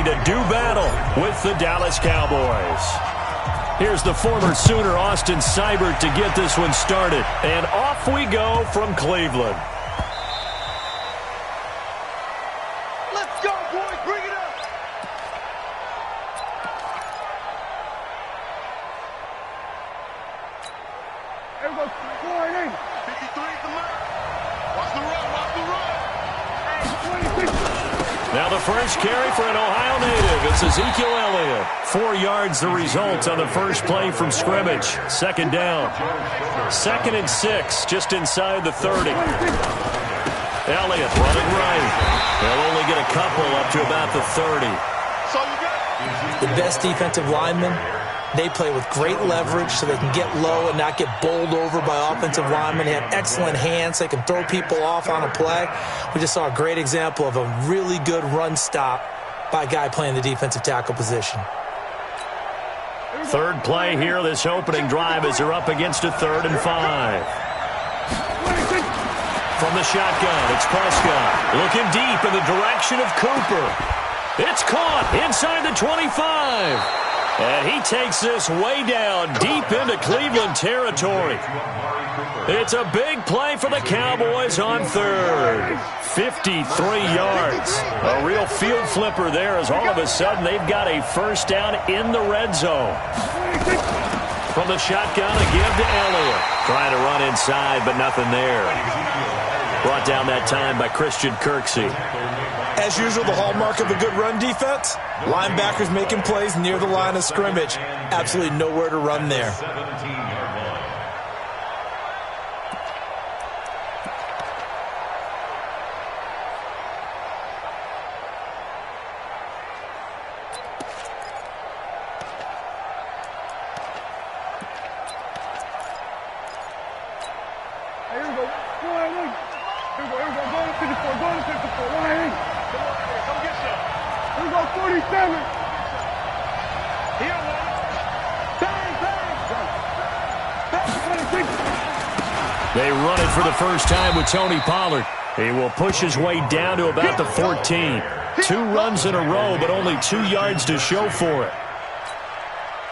to do battle with the Dallas Cowboys. Here's the former Sooner, Austin Seibert, to get this one started. And off we go from Cleveland. Let's go, boys. Bring it up. There we go. 53 at the mark. Watch the run. Watch the run. Now the first carry for an Ohio native. It's Ezekiel Elliott. 4 yards the result on the first play from scrimmage. Second down. 2nd and 6, just inside the 30. Elliott running right. They'll only get a couple up to about the 30. So you got the best defensive linemen. They play with great leverage so they can get low and not get bowled over by offensive linemen. They have excellent hands. They can throw people off on a play. We just saw a great example of a really good run stop by a guy playing the defensive tackle position. Third play here, this opening drive, as they're up against a 3rd and 5. From the shotgun, it's Prescott. Looking deep in the direction of Cooper. It's caught inside the 25. And he takes this way down, deep into Cleveland territory. It's a big play for the Cowboys on 3rd. 53 yards. A real field flipper there, as all of a sudden they've got a first down in the red zone. From the shotgun, a give to Elliott. Trying to run inside, but nothing there. Brought down that time by Christian Kirksey. As usual, the hallmark of a good run defense, linebackers making plays near the line of scrimmage. Absolutely nowhere to run there. Here we go. Here we go. Go to 54. Go to 54. Come get some. Here we go. 47. Here, man. Bang, bang. They run it for the first time with Tony Pollard. He will push his way down to about the 14. 2 runs in a row, but only 2 yards to show for it.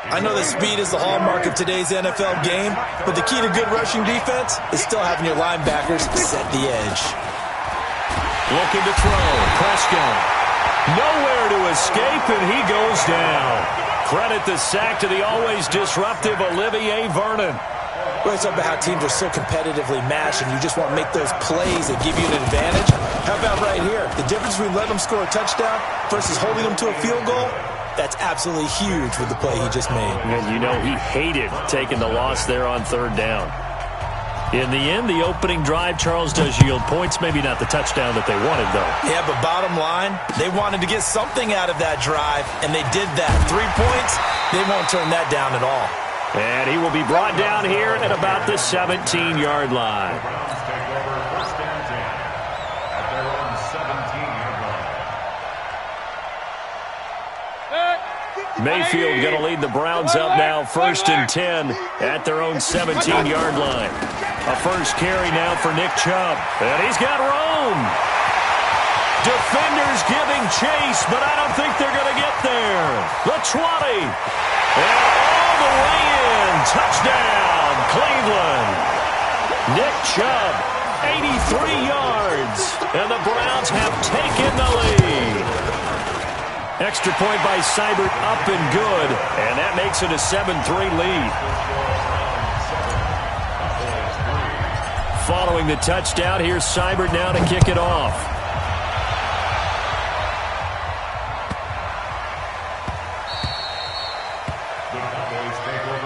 I know that speed is the hallmark of today's NFL game, but the key to good rushing defense is still having your linebackers set the edge. Looking to throw. Prescott. Nowhere to escape, and he goes down. Credit the sack to the always disruptive Olivier Vernon. Well, it's about how teams are so competitively matched, and you just want to make those plays that give you an advantage. How about right here? The difference between letting them score a touchdown versus holding them to a field goal, that's absolutely huge with the play he just made. And you know he hated taking the loss there on 3rd down. In the end, the opening drive, Charles, does yield points. Maybe not the touchdown that they wanted, though. Yeah, but bottom line, they wanted to get something out of that drive, and they did that. 3 points, they won't turn that down at all. And he will be brought down here at about the 17-yard line. Mayfield going to lead the Browns up now, 1st and 10 at their own 17-yard line. A first carry now for Nick Chubb. And he's got room. Defenders giving chase, but I don't think they're going to get there. The 20. And all the way in. Touchdown, Cleveland. Nick Chubb, 83 yards. And the Browns have taken the lead. Extra point by Seibert, up and good. And that makes it a 7-3 lead. Following the touchdown, here's Seibert now to kick it off.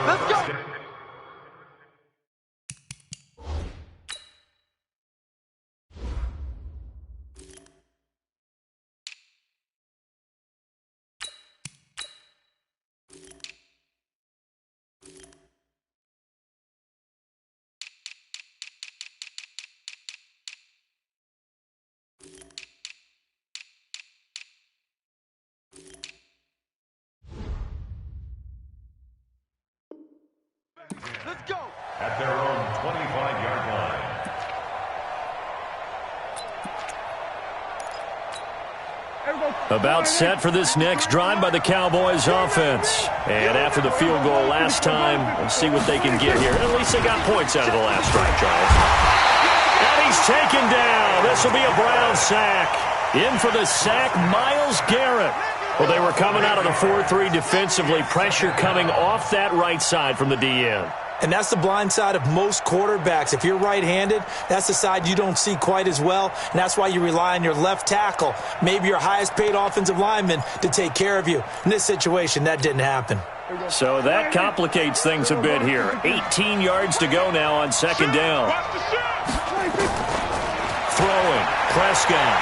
Let's go. About set for this next drive by the Cowboys offense. And after the field goal last time, we'll see what they can get here. At least they got points out of the last drive, Charles. And he's taken down. This will be a Brown sack. In for the sack, Myles Garrett. Well, they were coming out of the 4-3 defensively. Pressure coming off that right side from the DN. And that's the blind side of most quarterbacks. If you're right-handed, that's the side you don't see quite as well, and that's why you rely on your left tackle, maybe your highest-paid offensive lineman, to take care of you. In this situation, that didn't happen. So that complicates things a bit here. 18 yards to go now on second down. Throwing, Prescott.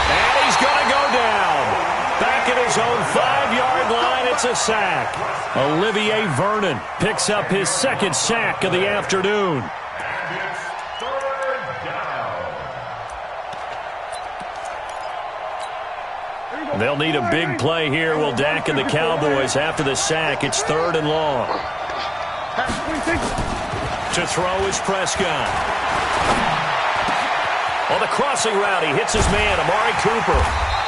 And he's going to go down. Back at his own 5-yard line, it's a sack. Olivier Vernon picks up his second sack of the afternoon. They'll need a big play here, will Dak and the Cowboys. After the sack, it's 3rd and long. To throw is Prescott. On the crossing route, he hits his man, Amari Cooper.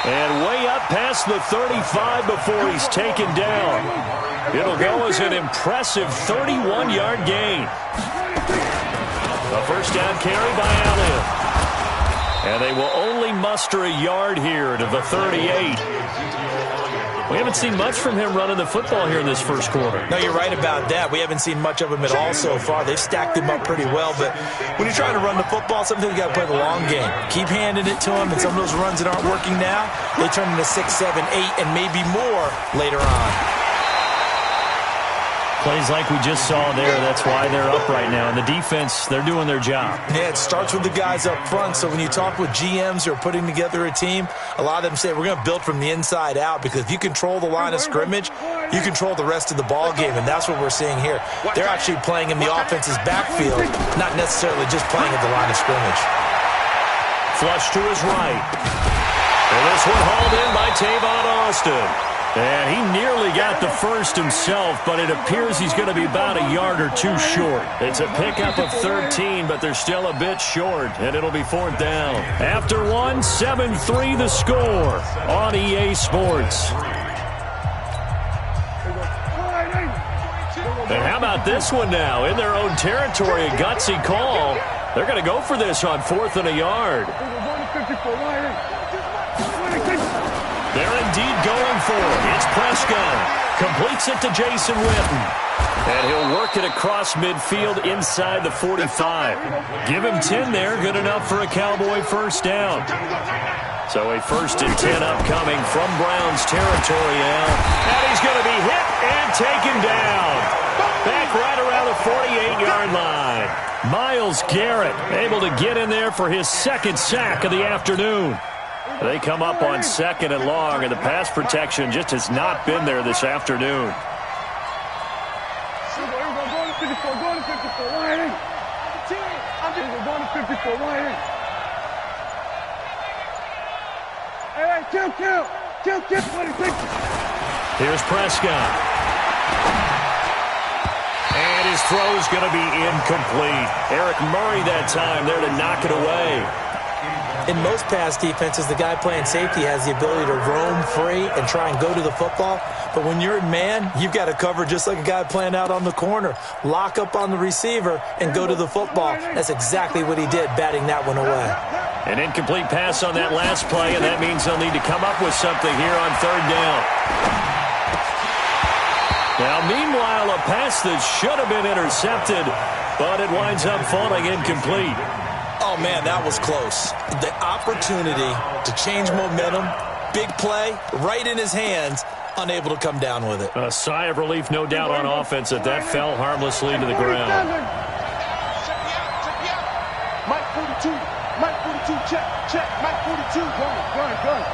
And way up past the 35 before he's taken down. It'll go as an impressive 31-yard gain. A first down carry by Allen. And they will only muster a yard here to the 38. We haven't seen much from him running the football here in this first quarter. No, you're right about that. We haven't seen much of him at all so far. They've stacked him up pretty well. But when you're trying to run the football, sometimes you got to play the long game. Keep handing it to him, and some of those runs that aren't working now, they turn into 6, 7, 8, and maybe more later on. Plays like we just saw there, that's why they're up right now. And the defense, they're doing their job. Yeah, it starts with the guys up front. So when you talk with GMs who are putting together a team, a lot of them say we're going to build from the inside out, because if you control the line of scrimmage, you control the rest of the ball game, and that's what we're seeing here. They're actually playing in the offense's backfield, not necessarily just playing at the line of scrimmage. Flush to his right. And this one hauled in by Tavon Austin. And he nearly got the first himself, but it appears he's going to be about a yard or two short. It's a pickup of 13, but they're still a bit short, and it'll be 4th down. After one, 7-3 the score on EA Sports. And how about this one now? In their own territory, a gutsy call. They're going to go for this on 4th and a yard. They're indeed going for it. It's Prescott. Completes it to Jason Witten. And he'll work it across midfield inside the 45. Give him 10 there. Good enough for a Cowboy first down. So a 1st and 10 upcoming from Browns territory now. And he's going to be hit and taken down. Back right around the 48-yard line. Myles Garrett able to get in there for his second sack of the afternoon. They come up on 2nd and long, and the pass protection just has not been there this afternoon. Here's Prescott. And his throw's going to be incomplete. Eric Murray that time there to knock it away. In most pass defenses, the guy playing safety has the ability to roam free and try and go to the football. But when you're in man, you've got to cover just like a guy playing out on the corner. Lock up on the receiver and go to the football. That's exactly what he did, batting that one away. An incomplete pass on that last play, and that means they'll need to come up with something here on 3rd down. Now, meanwhile, a pass that should have been intercepted, but it winds up falling incomplete. Oh, man, that was close. The opportunity to change momentum, big play, right in his hands, unable to come down with it. A sigh of relief, no doubt, on offense that fell harmlessly to the ground. Mike 42, Mike 42, check, Mike 42. Gun.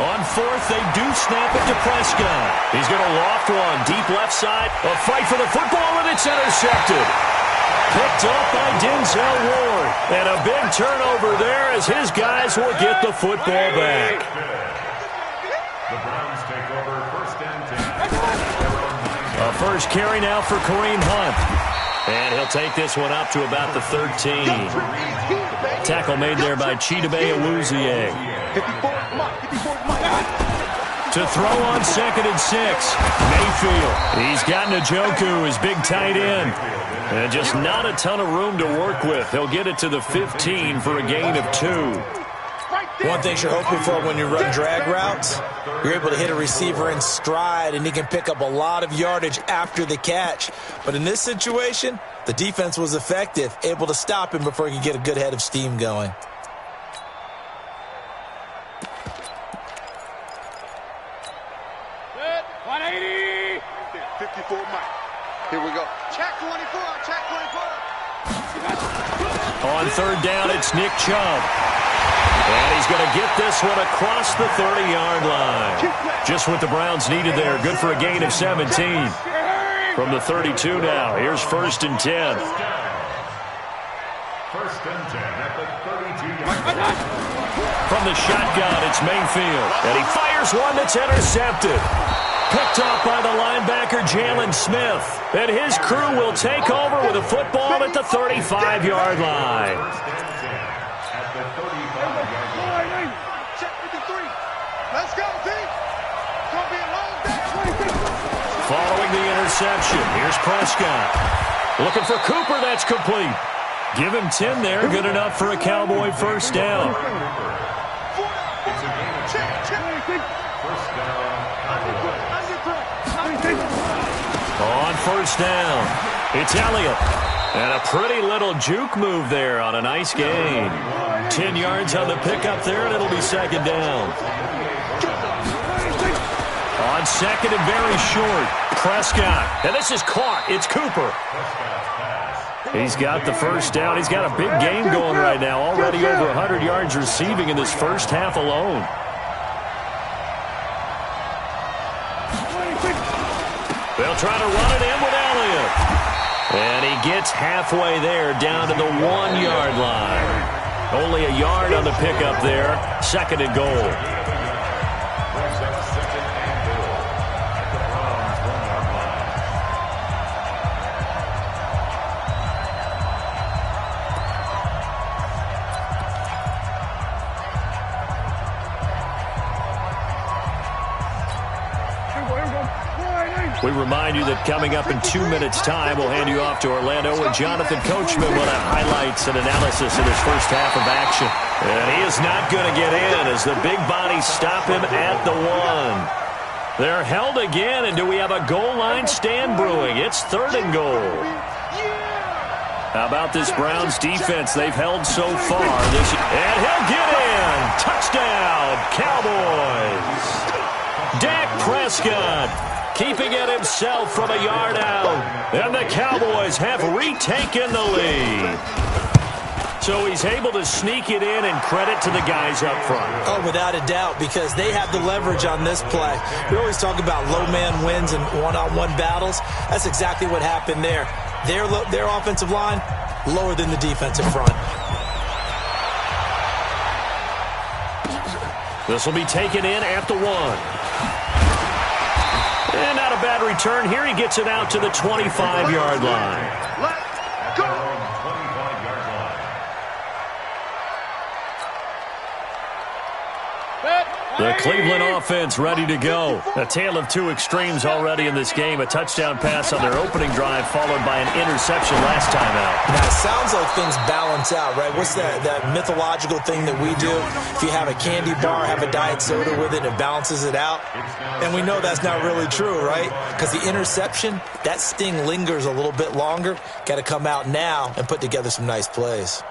On 4th, they do snap it to Prescott. He's going to loft one, deep left side. A fight for the football, and it's intercepted. Picked up by Denzel Ward. And a big turnover there as his guys will get the football back. The Browns take over 1st and 10. A A first carry now for Kareem Hunt. And he'll take this one up to about the 13. Tackle made there by Chidobe Awuzie. To throw on 2nd and 6. Mayfield. He's got Njoku, his big tight end. And just not a ton of room to work with. He'll get it to the 15 for a gain of 2. One thing you're hoping for when you run drag routes, you're able to hit a receiver in stride, and he can pick up a lot of yardage after the catch. But in this situation, the defense was effective, able to stop him before he could get a good head of steam going. Good. 180. 54 Mike. Here we go. Check 24. Check 24. On 3rd down, it's Nick Chubb. And he's going to get this one across the 30-yard line. Just what the Browns needed there. Good for a gain of 17. From the 32 now. Here's 1st and 10. 1st and 10 at the 32-yard line. From the shotgun, it's Mayfield. And he fires one that's intercepted. Picked off by the linebacker, Jalen Smith. And his crew will take over with a football at the 35-yard line. Let's go, team. It's going to be a long day. Following the interception, here's Prescott. Looking for Cooper, that's complete. Give him 10 there, good enough for a Cowboy 1st down. It's a gain of 10. 1st down, On 1st down, it's Elliott. And a pretty little juke move there on a nice gain. 10 yards on the pickup there, and it'll be 2nd down. On 2nd and very short, Prescott. And this is caught. It's Cooper. He's got the 1st down. He's got a big game going right now. Already over 100 yards receiving in this first half alone. They'll try to run it in with Elliott. And he gets halfway there down to the 1-yard line. Only a yard on the pickup there. 2nd and goal. We remind you that coming up in 2 minutes' time, we'll hand you off to Orlando, where Jonathan Coachman will have highlights and analysis in his first half of action. And he is not going to get in as the big bodies stop him at the 1. They're held again, and do we have a goal line stand brewing? It's 3rd and goal. How about this Browns defense they've held so far this year? And he'll get in. Touchdown, Cowboys. Dak Prescott keeping it himself from a yard out. And the Cowboys have retaken the lead. So he's able to sneak it in, and credit to the guys up front. Oh, without a doubt, because they have the leverage on this play. We always talk about low man wins and one-on-one battles. That's exactly what happened there. Their offensive line, lower than the defensive front. This will be taken in at the 1. And not a bad return here. He gets it out to the 25-yard line. Let's go. 25-yard line. The Cleveland offense ready to go. A tale of two extremes already in this game. A touchdown pass on their opening drive, followed by an interception last time out. Now, it sounds like things balance out, right? What's that mythological thing that we do? If you have a candy bar, have a diet soda with it, it balances it out. And we know that's not really true, right? Because the interception, that sting lingers a little bit longer. Got to come out now and put together some nice plays.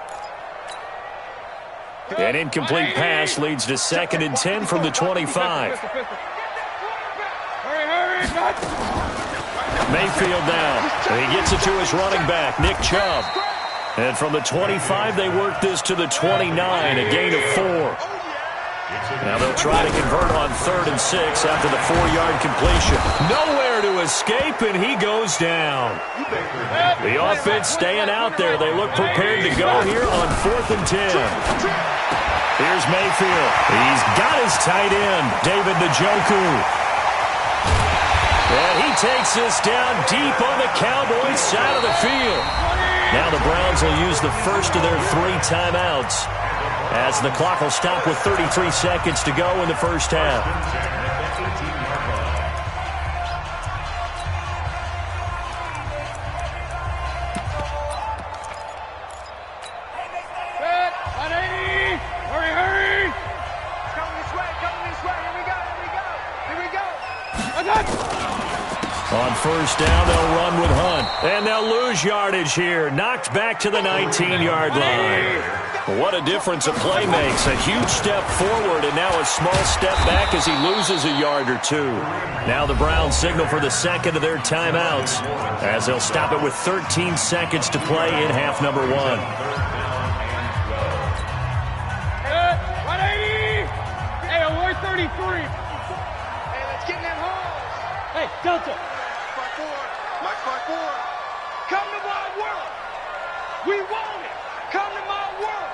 An incomplete pass leads to 2nd and 10 from the 25. Mayfield now. And he gets it to his running back, Nick Chubb. And from the 25, they work this to the 29, a gain of 4. Now they'll try to convert on 3rd and 6 after the 4-yard completion. Nowhere to escape, and he goes down. The offense staying out there. They look prepared to go here on 4th and 10. Here's Mayfield. He's got his tight end, David Njoku. And he takes this down deep on the Cowboys' side of the field. Now the Browns will use the first of their 3 timeouts, as the clock will stop with 33 seconds to go in the first half. On first down, they'll run with Hunt. And they'll lose yardage here. Knocked back to the 19-yard line. What a difference a play makes. A huge step forward and now a small step back as he loses a yard or 2. Now the Browns signal for the second of their timeouts, as they'll stop it with 13 seconds to play in half number 1. 180! Hey, award 33. Hey, let's get in that hole. Hey, Delta. Mike 4. Come to my world. We want it. Come to my world.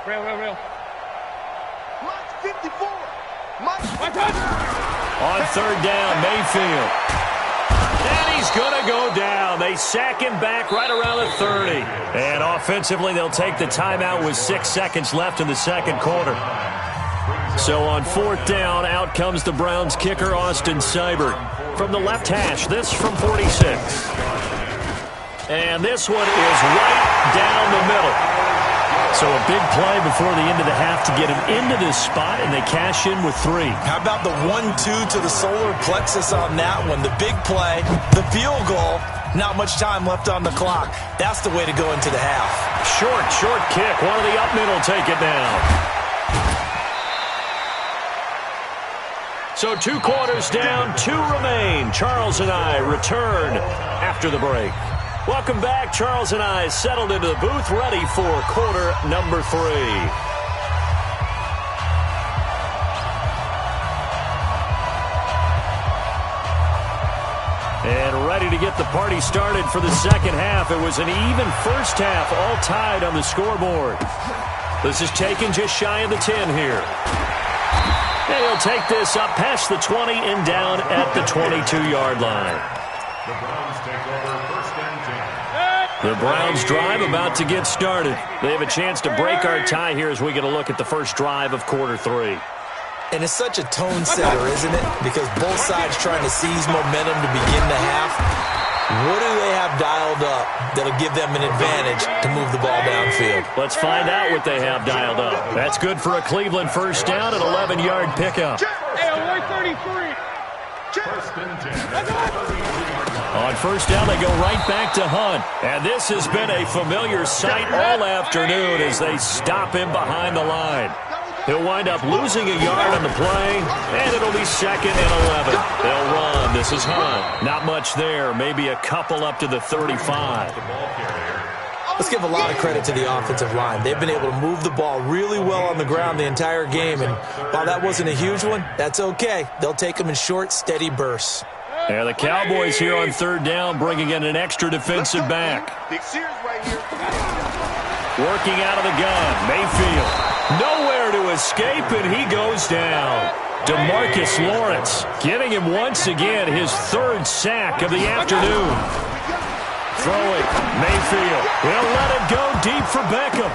Real. Mike 54. Mike. On third down, Mayfield. And he's going to go down. They sack him back right around the 30. And offensively, they'll take the timeout with 6 seconds left in the second quarter. So on fourth down, out comes the Browns kicker, Austin Seibert. From the left hash, this from 46. And this one is right down the middle. So a big play before the end of the half to get him into this spot, and they cash in with 3. How about the 1-2 to the solar plexus on that one? The big play, the field goal, not much time left on the clock. That's the way to go into the half. Short kick. One of the up middle take it down. So 2 quarters down, 2 remain. Charles and I return after the break. Welcome back. Charles and I settled into the booth, ready for quarter number 3. And ready to get the party started for the second half. It was an even first half, all tied on the scoreboard. This is taken just shy of the 10 here. And he'll take this up past the 20 and down at the 22-yard line. The Browns take over first and 10. The Browns drive about to get started. They have a chance to break our tie here as we get a look at the first drive of quarter 3. And it's such a tone setter, isn't it? Because both sides trying to seize momentum to begin the half. What do they have dialed up that'll give them an advantage to move the ball downfield? Let's find out what they have dialed up. That's good for a Cleveland first down and 11-yard pickup. Hey, award 33. First and 10. On first down, they go right back to Hunt. And this has been a familiar sight all afternoon as they stop him behind the line. He'll wind up losing a yard on the play, and it'll be second and 11. They'll run. This is Hunt. Not much there. Maybe a couple up to the 35. Let's give a lot of credit to the offensive line. They've been able to move the ball really well on the ground the entire game, and while that wasn't a huge one, that's okay. They'll take them in short, steady bursts. Yeah, the Cowboys here on third down bringing in an extra defensive back. Working out of the gun, Mayfield. Nowhere to escape, and he goes down. DeMarcus Lawrence getting him once again his 3rd sack of the afternoon. Throwing, Mayfield. He'll let it go deep for Beckham.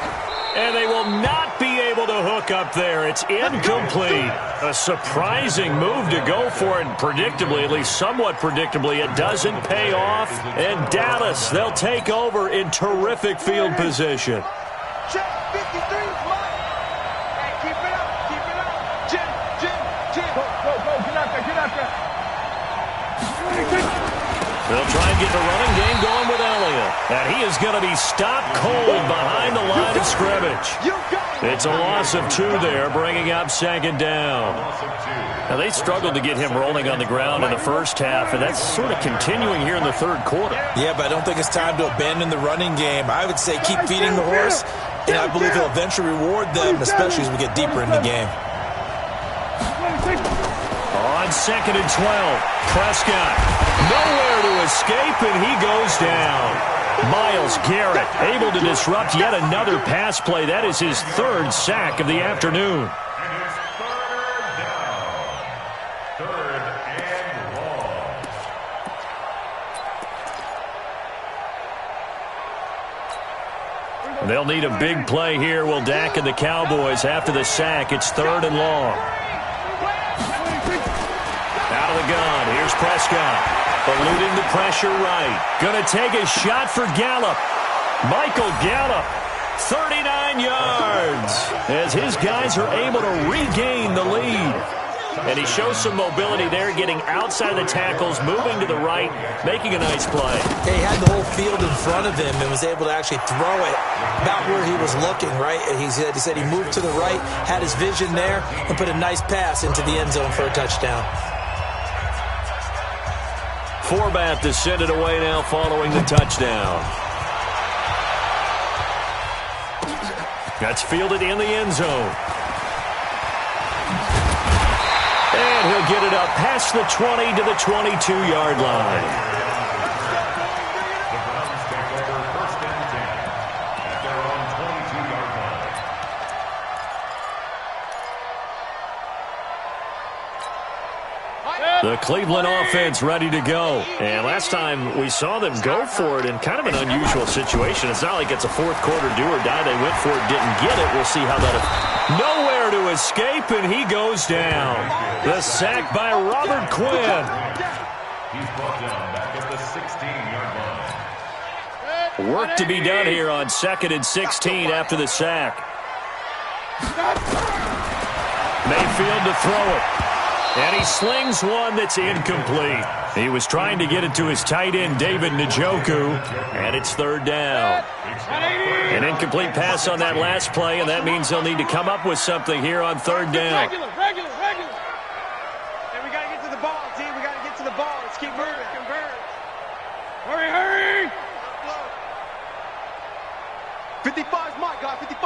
And they will not be able to hook up there. It's incomplete. A surprising move to go for it, and predictably, at least somewhat predictably, it doesn't pay off. And Dallas, they'll take over in terrific field position. Check 53 is mine. Hey, keep it up. Jim. Go, get out there. They'll try and get the running game going with Elliott. And he is going to be stopped cold behind the line of scrimmage. It's a loss of 2 there, bringing up second down. Now, they struggled to get him rolling on the ground in the first half, and that's sort of continuing here in the third quarter. Yeah, but I don't think it's time to abandon the running game. I would say keep feeding the horse, and I believe he'll eventually reward them, especially as we get deeper in the game. On second and 12, Prescott. Nowhere to escape, and he goes down. Myles Garrett able to disrupt yet another pass play. That is his 3rd sack of the afternoon. They'll need a big play here, will Dak and the Cowboys. After the sack, it's 3rd and long. Out of the gun, here's Prescott. Eluding the pressure right. Going to take a shot for Gallup. Michael Gallup, 39 yards, as his guys are able to regain the lead. And he shows some mobility there, getting outside the tackles, moving to the right, making a nice play. He had the whole field in front of him and was able to actually throw it about where he was looking, right? He said he moved to the right, had his vision there, and put a nice pass into the end zone for a touchdown. Forbath to send it away now following the touchdown. That's fielded in the end zone. And he'll get it up past the 20 to the 22-yard line. The Browns take over 1st and 10 at their own 22-yard line. The Cleveland offense ready to go. And last time we saw them go for it in kind of an unusual situation. It's not like it's a fourth quarter do or die. They went for it, didn't get it. We'll see how that... Nowhere to escape, and he goes down. The sack by Robert Quinn. He's brought down back at the 16-yard line. Work to be done here on 2nd and 16 after the sack. Mayfield to throw it. And he slings one that's incomplete. He was trying to get it to his tight end, David Njoku, and it's 3rd down. An incomplete pass on that last play, and that means they'll need to come up with something here on 3rd down. Regular. And we got to get to the ball, team. We got to get to the ball. Let's keep moving. Hurry. 55's my guy, 55.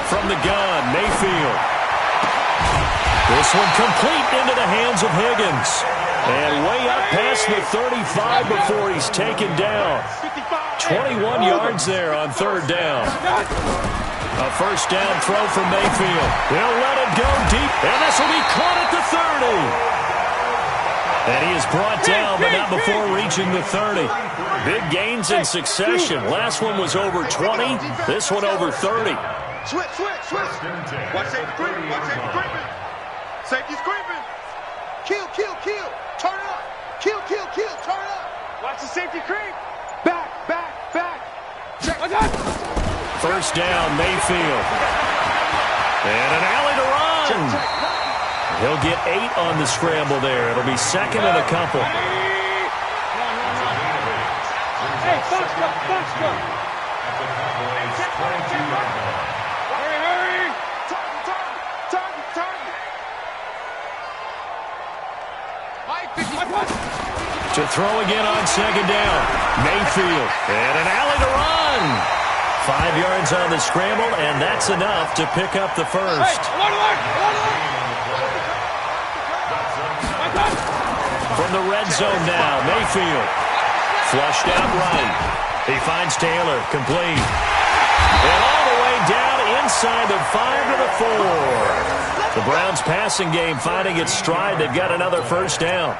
From the gun, Mayfield. This one complete into the hands of Higgins. And way up past the 35 before he's taken down. 21 yards there on 3rd down. A 1st down throw from Mayfield. They'll let it go deep, and this will be caught at the 30. And he is brought down, but not before reaching the 30. Big gains in succession. Last one was over 20. This one over 30. Switch. Watch safety creeping. Safety's creeping. Kill. Turn up. Kill. Turn up. Watch the safety creep. Back. Check. 1st down, Mayfield. And an alley to run. He'll get 8 on the scramble there. It'll be 2nd and a couple. Hey, box go. At the Cowboys' 22-yard line. Hurry. Target. To throw again on 2nd down. Mayfield. And an alley to run. 5 yards on the scramble, and that's enough to pick up the 1st. From the red zone now, Mayfield. Flushed out right. He finds Taylor, complete. And all the way down inside the 5 to the 4. The Browns passing game finding its stride. They've got another 1st down.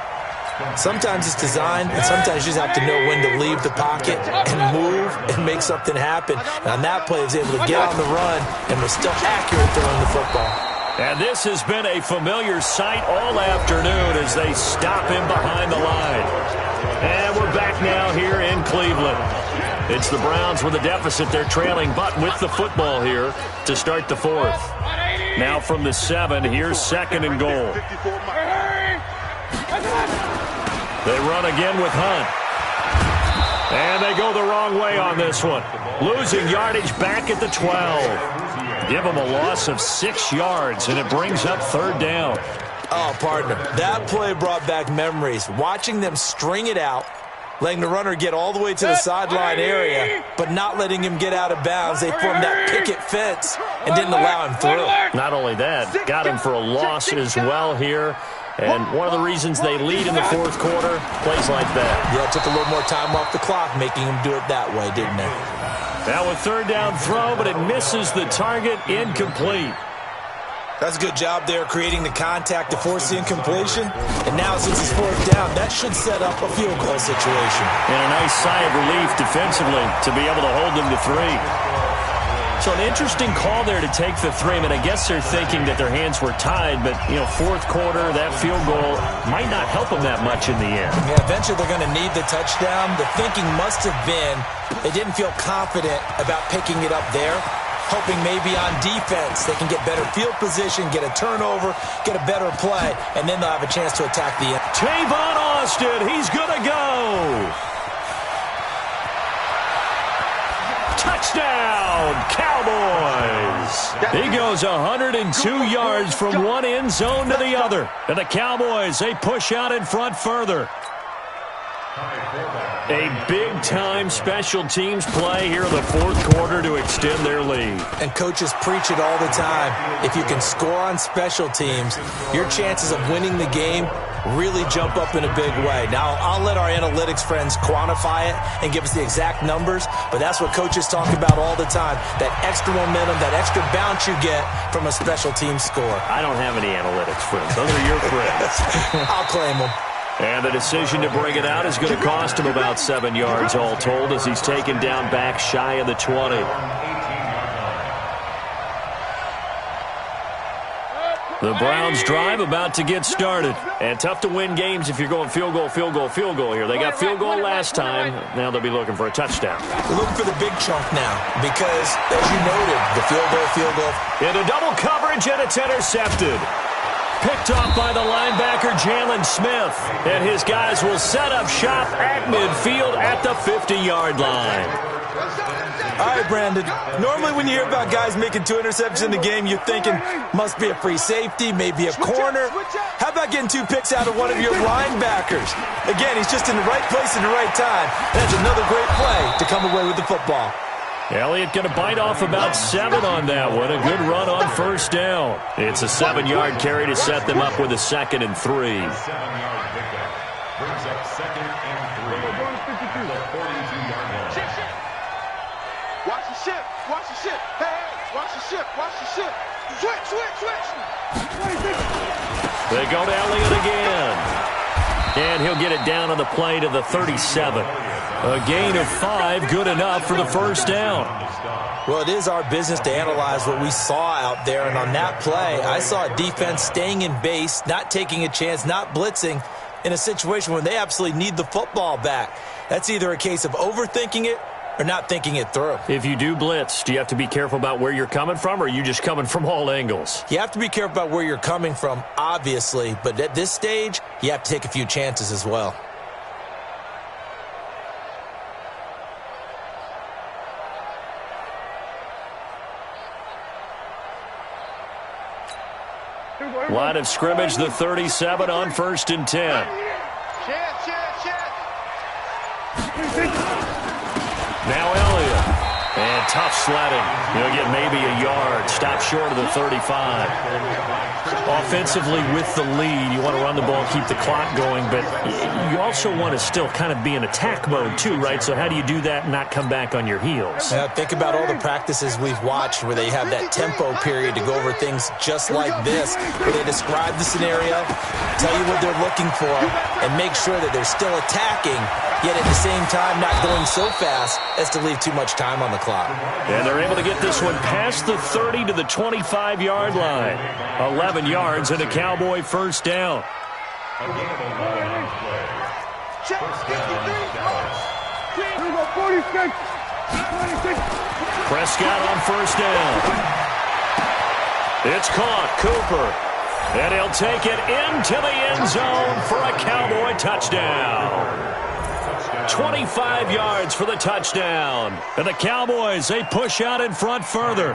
Sometimes it's design, and sometimes you just have to know when to leave the pocket and move and make something happen. And on that play, he was able to get on the run and was still accurate throwing the football. And this has been a familiar sight all afternoon as they stop him behind the line. And we're back now here in Cleveland. It's the Browns with a deficit. They're trailing, but with the football here to start the 4th. Now from the 7, here's 2nd and goal. They run again with Hunt. And they go the wrong way on this one. Losing yardage back at the 12. Give them a loss of 6 yards, and it brings up 3rd down. Oh, partner, that play brought back memories. Watching them string it out, letting the runner get all the way to the sideline area, but not letting him get out of bounds. They formed that picket fence and didn't allow him through. Not only that, got him for a loss as well here. And one of the reasons they lead in the 4th quarter, plays like that. Yeah, it took a little more time off the clock, making him do it that way, didn't it? Now a 3rd down throw, but it misses the target, incomplete. That's a good job there creating the contact to force the incompletion. And now since it's fourth down, that should set up a field goal situation. And a nice sigh of relief defensively to be able to hold them to 3. So an interesting call there to take the 3. I mean, I guess they're thinking that their hands were tied, but, fourth quarter, that field goal might not help them that much in the end. Yeah, eventually they're going to need the touchdown. The thinking must have been they didn't feel confident about picking it up there, hoping maybe on defense they can get better field position, get a turnover, get a better play, and then they'll have a chance to attack the end. Tavon Austin, he's going to go. Touchdown, Cowboys. He goes 102 yards from one end zone to the other. And the Cowboys, they push out in front further. A big-time special teams play here in the fourth quarter to extend their lead. And coaches preach it all the time. If you can score on special teams, your chances of winning the game really jump up in a big way. Now, I'll let our analytics friends quantify it and give us the exact numbers, but that's what coaches talk about all the time, that extra momentum, that extra bounce you get from a special team score. I don't have any analytics friends. Those are your friends. I'll claim them. And the decision to bring it out is going to cost him about 7 yards all told as he's taken down back shy of the 20. The Browns drive about to get started. And tough to win games if you're going field goal, field goal, field goal here. They got field goal last time. Now they'll be looking for a touchdown. They're looking for the big chunk now because, as you noted, the field goal. Into double coverage, and it's intercepted. Picked off by the linebacker, Jalen Smith. And his guys will set up shop at midfield at the 50-yard line. All right, Brandon. Normally when you hear about guys making 2 interceptions in the game, you're thinking must be a free safety, maybe a corner. How about getting 2 picks out of one of your linebackers? Again, he's just in the right place at the right time. That's another great play to come away with the football. Elliott going to bite off about 7 on that one. A good run on first down. It's a 7-yard carry to set them up with a 2nd and 3. 7-yard pickup brings up 2nd and 3. The 42-yard line. Watch the ship. Watch the ship. Hey, watch the ship. Watch the ship. Switch. They go to Elliott again. And he'll get it down on the play to the 37. A gain of 5, good enough for the first down. Well, it is our business to analyze what we saw out there. And on that play, I saw a defense staying in base, not taking a chance, not blitzing in a situation where they absolutely need the football back. That's either a case of overthinking it or not thinking it through. If you do blitz, do you have to be careful about where you're coming from, or are you just coming from all angles? You have to be careful about where you're coming from, obviously. But at this stage, you have to take a few chances as well. Line of scrimmage, the 37 on 1st and 10. Now Elliott. And tough sledding. He'll get maybe a yard. Stop short of the 35. Offensively with the lead, you want to run the ball, keep the clock going, but you also want to still kind of be in attack mode too, right? So how do you do that and not come back on your heels? Yeah, think about all the practices we've watched where they have that tempo period to go over things just like this, where they describe the scenario, tell you what they're looking for, and make sure that they're still attacking, yet at the same time not going so fast as to leave too much time on the clock. And they're able to get this one past the 30 to the 25-yard line. 11 yards and a Cowboy first down. Prescott on first down. It's caught. Cooper. And he'll take it into the end zone for a Cowboy touchdown. 25 yards for the touchdown. And the Cowboys, they push out in front further.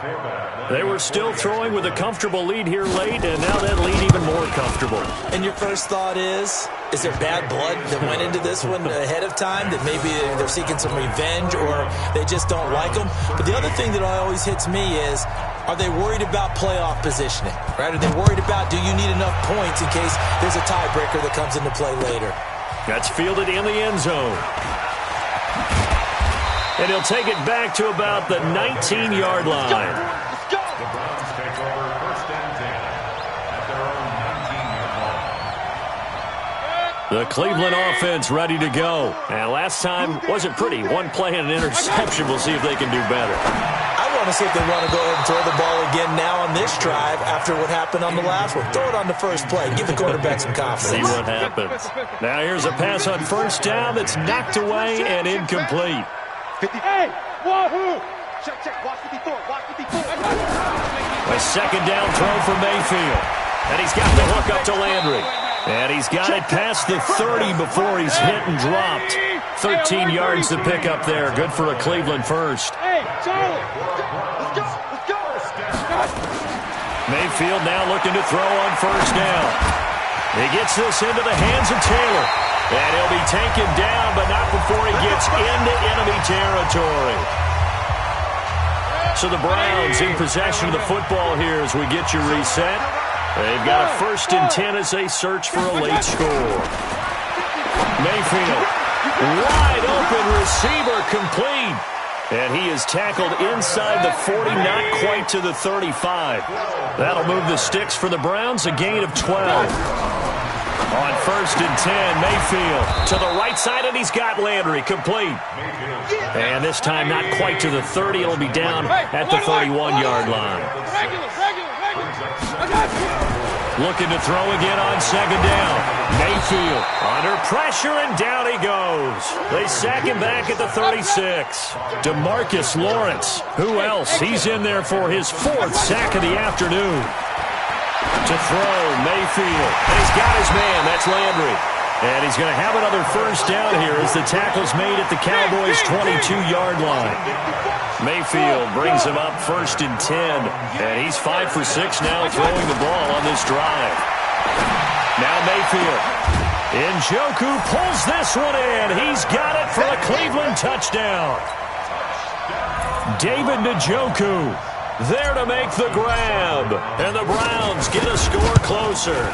They were still throwing with a comfortable lead here late, and now that lead even more comfortable. And your first thought is there bad blood that went into this one ahead of time, that maybe they're seeking some revenge or they just don't like them? But the other thing that always hits me is, are they worried about playoff positioning? Right? Are they worried about, do you need enough points in case there's a tiebreaker that comes into play later? That's fielded in the end zone. And he'll take it back to about the 19-yard line. The Browns take over 1st and 10. The Cleveland offense ready to go. And last time wasn't pretty. One play and an interception. We'll see if they can do better. I want to see if they want to go ahead and throw the ball again now on this drive after what happened on the last one. Throw it on the first play. Give the quarterback some confidence. See what happens. Now here's a pass on first down that's knocked away and incomplete. 50. Hey, wahoo! Check, check. Watch 54. Watch 54. A second down throw for Mayfield. And he's got the hook up to Landry. And he's got it past the 30 before he's hit and dropped. 13 yards to pick up there. Good for a Cleveland first. Hey, Charlie! Let's go. Let's go. Mayfield now looking to throw on first down. He gets this into the hands of Taylor. And he'll be taken down, but not before he gets into enemy territory. So the Browns in possession of the football here as we get you reset. They've got a 1st and 10 as they search for a late score. Mayfield, wide open receiver, complete. And he is tackled inside the 40, not quite to the 35. That'll move the sticks for the Browns, a gain of 12. On 1st and 10, Mayfield to the right side, and he's got Landry, complete. And this time not quite to the 30. It'll be down at the 31-yard line. Looking to throw again on second down. Mayfield under pressure, and down he goes. They sack him back at the 36. DeMarcus Lawrence. Who else? He's in there for his 4th sack of the afternoon. To throw, Mayfield. And he's got his man. That's Landry. And he's going to have another first down here as the tackle's made at the Cowboys' 22-yard line. Mayfield brings him up 1st and 10. And he's 5 for 6 now throwing the ball on this drive. Now Mayfield. Njoku pulls this one in. He's got it for a Cleveland touchdown. David Njoku there to make the grab. And the Browns get a score closer.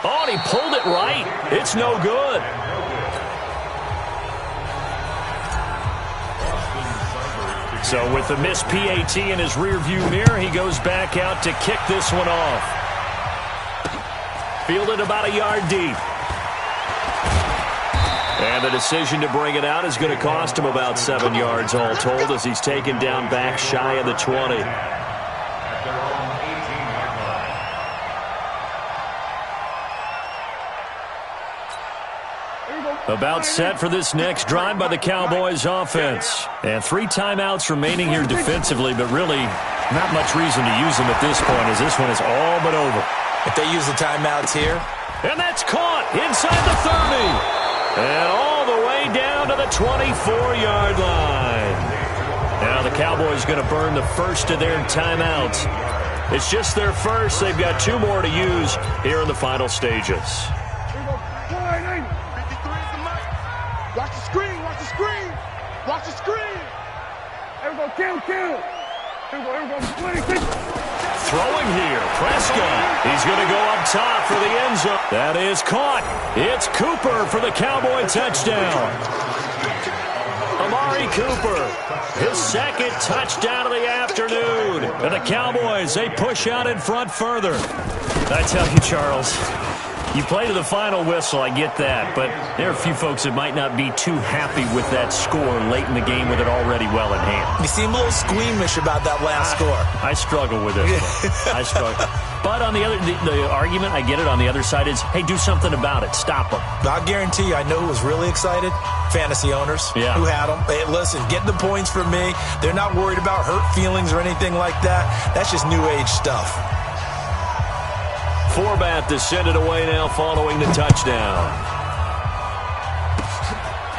Oh, and he pulled it right. It's no good. So with the missed PAT in his rearview mirror, he goes back out to kick this one off. Fielded about a yard deep. And the decision to bring it out is going to cost him about 7 yards all told as he's taken down back shy of the 20. About set for this next drive by the Cowboys offense. And 3 timeouts remaining here defensively, but really not much reason to use them at this point as this one is all but over. If they use the timeouts here. And that's caught inside the 30. And all the way down to the 24-yard line. Now the Cowboys going to burn the first of their timeouts. It's just their first. They've got 2 more to use here in the final stages. Watch the screen. Watch the screen. Watch the screen. Here we go, kill. Here we go, 26. Throwing here, Prescott. He's going to go up top for the end zone. That is caught. It's Cooper for the Cowboy touchdown. Amari Cooper, his 2nd touchdown of the afternoon. And the Cowboys, they push out in front further. I tell you, Charles, you play to the final whistle, I get that, but there are a few folks that might not be too happy with that score late in the game with it already well in hand. You seem a little squeamish about that last score. I struggle with it. I struggle. But on the argument, I get it, on the other side is, hey, do something about it. Stop them. I'll guarantee you, I know who was really excited. Fantasy owners who had them. Hey, listen, get the points from me. They're not worried about hurt feelings or anything like that. That's just new age stuff. Forbat to send it away now following the touchdown.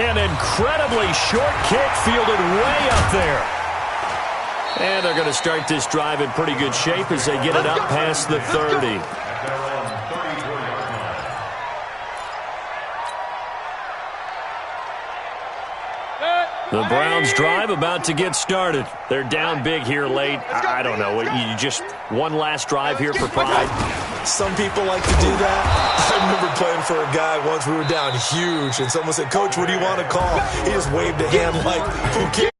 An incredibly short kick fielded way up there. And they're going to start this drive in pretty good shape as they get it up past the 30. The Browns drive about to get started. They're down big here late. I don't know. You just one last drive here for pride. Some people like to do that. I remember playing for a guy once. We were down huge, and someone said, "Coach, what do you want to call?" He just waved a hand like, who cares?